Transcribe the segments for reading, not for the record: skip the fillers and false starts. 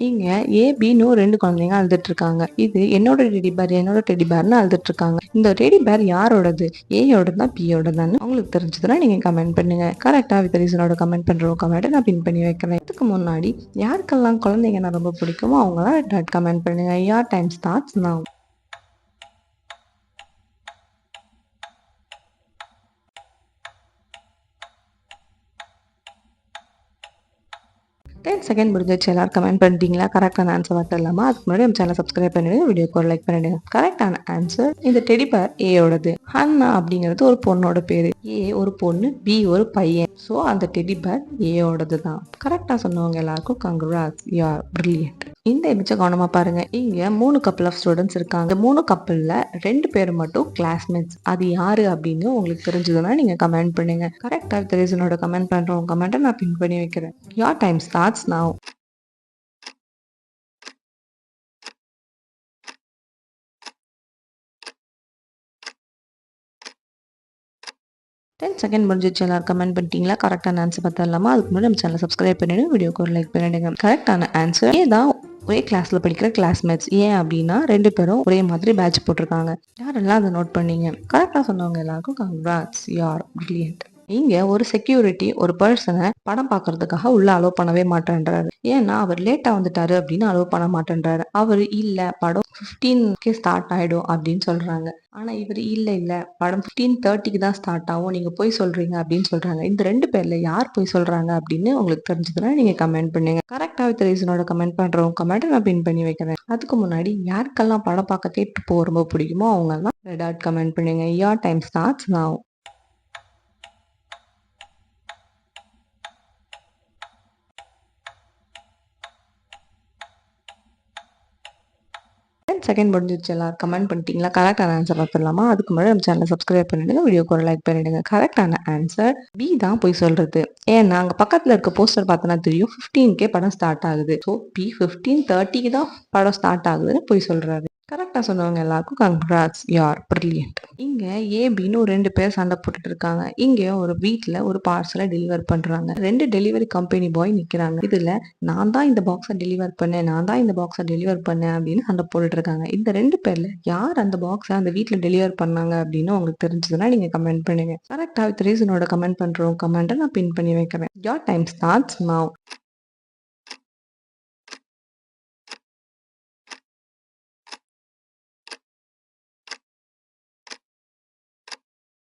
இங்க ஏ பின்னு 2 குழந்தைங்க அழுதுட்டு இருக்காங்க. இது என்னோட டெடி பேர்னு அழுதுட்டு இருக்காங்க. இந்த டெடி பேர் யாரோடது? ஏயோடதா பியோடதான்னு உங்களுக்கு தெரிஞ்சதுன்னா நீங்க கமெண்ட் பண்ணுங்க. கரெக்டா வித் ரீசனோட கமெண்ட் பண்றவங்க கமெண்ட் நான் பின் பண்ணி வைக்கிறேன். இதுக்கு முன்னாடி யாருக்கெல்லாம் குழந்தைங்கன்னா ரொம்ப பிடிக்குமோ அவங்களாம் கமெண்ட் பண்ணுங்க. யார் டைம் ஸ்டார்ட்ஸ் நவ். 10 செகண்ட் முடிஞ்சிச்சு. எல்லாரும் கமெண்ட் பண்ணிட்டீங்களா? கரெக்டான ஆன்சர் மட்டும் இல்லாமல் அதுக்கு முன்னாடி நம்ம சேனல் சப்ஸ்கிரைப் பண்ணிடுங்க, வீடியோக்கு ஒரு லைக் பண்ணிடுங்க. கரெக்டான ஆன்சர் இந்த டெடி பேர் ஏயோடது. ஹன்னா அப்படிங்கிறது ஒரு பொண்ணோட பேரு. ஏ ஒரு பொண்ணு, பி ஒரு பையன். ஸோ அந்த டெடி பேர் ஏயோடது தான். கரெக்டாக சொன்னவங்க எல்லாருக்கும் கங்க்ராட்ஸ், யூ ஆர் பிரில்லியன்ட். இந்த இமேஜ கவனமா பாருங்க. இங்க 3 கப்பல் ஆஃப் ஸ்டூடெண்ட்ஸ் இருக்காங்க. 3 கப்பல்ல 2 பேர் மட்டும் கிளாஸ்மேட்ஸ். அது யாரு அப்படின்னு உங்களுக்கு தெரிஞ்சதுன்னா நீங்க கமெண்ட் பண்ணுங்க. கரெக்டா வித் ரீசனோட கமெண்ட் பண்றவங்க கமெண்ட்டை நான் பின் பண்ணி வைக்கிறேன். Your time starts now. Ten second முடிஞ்சிச்சு. எல்லாரும் கமெண்ட் பண்ணிட்டீங்களா? கரெக்டான ஆன்சர் பார்த்தா இல்லாமல் அதுக்கு முன்னாடி நம்ம சேனல் சப்ஸ்கிரைப் பண்ணிடுங்க, வீடியோக்கு ஒரு லைக் பண்ணிடுங்க. கரெக்டான ஆன்சர் ஏதான் ஒரே கிளாஸ்ல படிக்கிற கிளாஸ்மேட்ஸ். ஏன் அப்படின்னா 2 பேரும் ஒரே மாதிரி பேட்ச் போட்டிருக்காங்க. யாரெல்லாம் அதை நோட் பண்ணீங்க? கரெக்டா சொன்னவங்க எல்லாருக்கும் கங்க்ராட்ஸ், யூ ஆர் பிரில்லியன்ட். இங்க ஒரு செக்யூரிட்டி ஒரு பர்சனை படம் பார்க்கறதுக்காக உள்ள அலோவ் பண்ணவே மாட்டேன்றாரு. ஏன்னா அவர் லேட்டா வந்துட்டாரு அப்படின்னு அலோவ் பண்ண மாட்டேன்றாரு. அவர் இல்ல படம் 15க்கு ஸ்டார்ட் ஆயிடும் அப்படின்னு சொல்றாங்க. ஆனா இவர் இல்ல படம் 15:30க்கு தான் ஸ்டார்ட் ஆகும், நீங்க போய் சொல்றீங்க அப்படின்னு சொல்றாங்க. இந்த 2 பேர்ல யார் போய் சொல்றாங்க அப்படின்னு உங்களுக்கு தெரிஞ்சதுன்னா நீங்க கமெண்ட் பண்ணுங்க. கரெக்டா வித் ரீசனோட கமெண்ட் பண்றவங்க கமெண்ட் நான் பின் பண்ணி வைக்கிறேன். அதுக்கு முன்னாடி யாருக்கெல்லாம் படம் பார்க்க தேட்டர் போக ரொம்ப பிடிக்குமோ அவங்க எல்லாம் ரெட் ஆட் கமெண்ட் பண்ணுங்க. Your time starts now. 10 second முடிஞ்சிருச்சு. எல்லாரும் கமெண்ட் பண்ணிட்டீங்களா? கரெக்டான ஆன்சர் பார்த்துடலாமா? அதுக்கு முன்னாடி நம்ம சேனலை சப்ஸ்கிரைப் பண்ணிடுங்க, வீடியோக்கு ஒரு லைக் பண்ணிடுங்க. கரெக்டான ஆன்சர் பி தான் போய் சொல்றது. ஏன்னா அங்கே பக்கத்தில் இருக்க போஸ்டர் பார்த்தோன்னா தெரியும் 15க்கே படம் ஸ்டார்ட் ஆகுது. ஸோ பி 15:30க்கு தான் படம் ஸ்டார்ட் ஆகுதுன்னு போய் சொல்றாரு. கரெக்டாக சொன்னவங்க எல்லாருக்கும் கங்க்ராட்ஸ், யூ ஆர் பிரில்லியன்ட். இங்கே ஏபின்னு 2 பேர் சண்டை போட்டுட்டு இருக்காங்க. இங்கே ஒரு வீட்டில் ஒரு பார்சலை டெலிவர் பண்ணுறாங்க. 2 டெலிவரி கம்பெனி பாய் நிற்கிறாங்க. இதில் நான் தான் இந்த பாக்ஸை டெலிவர் பண்ணேன், நான் தான் இந்த பாக்ஸை டெலிவர் பண்ணேன் அப்படின்னு சண்டை போட்டுட்டு இருக்காங்க. இந்த 2 பேர்ல யார் அந்த பாக்ஸை அந்த வீட்டில் டெலிவர் பண்ணாங்க அப்படின்னு உங்களுக்கு தெரிஞ்சதுன்னா நீங்க கமெண்ட் பண்ணுங்க. கரெக்டா வித் ரீசனோட கமெண்ட் பண்றோம் கமெண்ட்டை நான் பின் பண்ணி வைக்கிறேன். Your time starts now.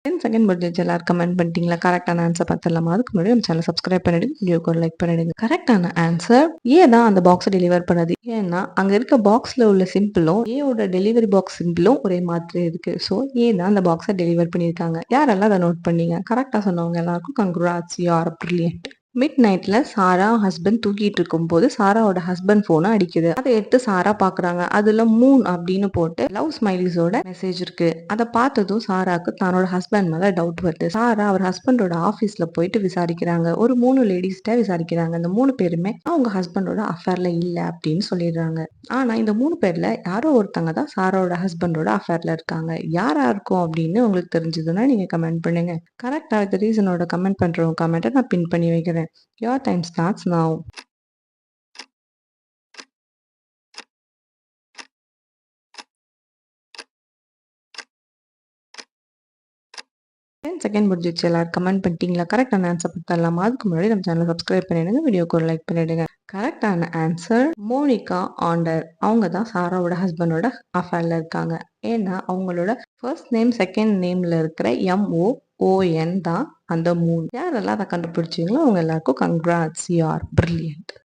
10 second முடிஞ்சிச்சு. எல்லாரும் கமெண்ட் பண்ணிட்டீங்களா? கரெக்டான ஆன்சர் பார்த்துடலாமா? அதுக்கு முன்னாடி நம்ம சேனல் சப்ஸ்கிரைப் பண்ணிடுங்க, வீடியோக்கு ஒரு லைக் பண்ணிடுங்க. கரெக்டான ஆன்சர் ஏ தான் அந்த பாக்ஸை டெலிவர் பண்ணது. ஏன்னா அங்க இருக்க பாக்ஸ்ல உள்ள சிம்பிளும் ஏயோட டெலிவரி பாக்ஸ் சிம்பிளும் ஒரே மாதிரி இருக்கு. ஸோ ஏ தான் அந்த பாக்ஸை டெலிவர் பண்ணியிருக்காங்க. யாரெல்லாம் அதை நோட் பண்ணீங்க? கரெக்டா சொன்னவங்க எல்லாருக்கும் congrats, you are brilliant. Mid நைட்ல சாரா ஹஸ்பண்ட் தூக்கிட்டு இருக்கும்போது சாராவோட ஹஸ்பண்ட் போனை அடிக்குது. அதை எடுத்து சாரா பாக்குறாங்க. அதுல மூன் அப்படின்னு போட்டு லவ் ஸ்மைலிஸோட மெசேஜ் இருக்கு. அதை பார்த்ததும் சாராக்கு தன்னோட ஹஸ்பண்ட் மேல டவுட் வருது. சாரா அவர் ஹஸ்பண்டோட ஆபீஸ்ல போயிட்டு விசாரிக்கிறாங்க. ஒரு 3 லேடிஸ்ட விசாரிக்கிறாங்க. இந்த 3 பேருமே அவங்க ஹஸ்பண்டோட அஃபேர்ல இல்ல அப்படின்னு சொல்லிடுறாங்க. ஆனா இந்த 3 பேர்ல யாரோ ஒருத்தங்க தான் சாராவோட ஹஸ்பண்டோட அஃபேர்ல இருக்காங்க. யாரா இருக்கும் அப்படின்னு உங்களுக்கு தெரிஞ்சதுன்னா நீங்க கமெண்ட் பண்ணுங்க. கரெக்டா இந்த ரீசனோட கமெண்ட் பண்றவங்க கமெண்ட்டை நான் பின் பண்ணி வைக்கிறேன். Your time starts now. 10 second முடிஞ்சிச்சு. எல்லாரும் கமெண்ட் பண்ணிட்டீங்களா? கரெக்டான ஆன்சர் பார்த்தரலாமா? அதுக்கு முன்னாடி நம்ம சேனலை சப்ஸ்கிரைப் பண்ணிடுங்க, வீடியோக்கு ஒரு லைக் பண்ணிடுங்க. கரெக்டான ஆன்சர் மோனிகா ஆண்டர். அவங்க தான் சாராவோட ஹஸ்பண்டோட அஃபேர்ல இருக்காங்க. ஏன்னா அவங்களோட ஃபர்ஸ்ட் நேம் செகண்ட் நேம்ல இருக்கிற MOON தான் அந்த மூன். யாரெல்லாம் அதை கண்டுபிடிச்சிங்களோ அவங்க எல்லாருக்கும் கங்க்ராட்ஸ், யூ ஆர் பிரில்லியன்ட்.